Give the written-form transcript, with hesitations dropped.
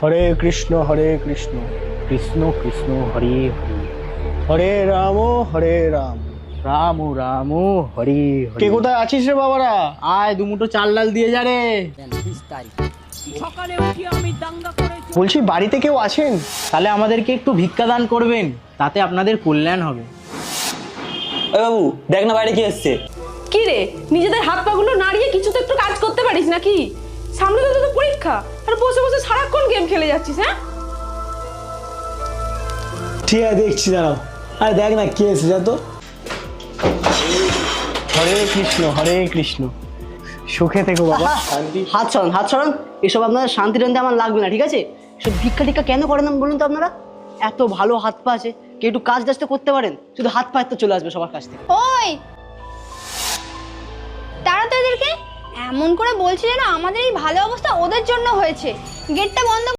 হরে কৃষ্ণ কৃষ্ণ কৃষ্ণ হরে হরে, হরে রাম রাম রাম হরে হরে। কে কোথায় আছিস রে বাবারা? আয় দুমুটো চাল ডাল দিয়ে যা রে। সকালে উঠে আমি দাঙ্গা করেছি। বলছি বাড়িতে কেউ আছেন? তাহলে আমাদেরকে একটু ভিক্ষা দান করবেন, তাতে আপনাদের কল্যাণ হবে। ওই বাবু দেখ না বাইরে কি এসছে। কি রে, নিজেদের হাত পাগুলো নাড়িয়ে কিছু তো একটু কাজ করতে পারিস নাকি? সামনে তো তোদের পরীক্ষা, আর বসে বসে সারাক্ষণ গেম খেলে যাচ্ছিস। হ্যাঁ, ঠিক আছে দেখছি, দাঁড়াও। আরে দেখ না কে এসেছে তো। হরে কৃষ্ণ সুখে থেকো বাবা। হাত সরান। এসব আপনারা শান্তি টান্তি আমার লাগবে না, ঠিক আছে? এসব ভিক্ষা টিক্ষা কেন করেন বলুন তো আপনারা? এত ভালো হাত পা আছে, কেউ একটু কাজ টাজ তো করতে পারেন, শুধু হাত পা তো চলে আসবে সবার কাছ থেকে। ওই তারা তো এদেরকে এমন করে বলছে যেন আমাদের এই ভালো অবস্থা ওদের জন্য হয়েছে। গেটটা বন্ধ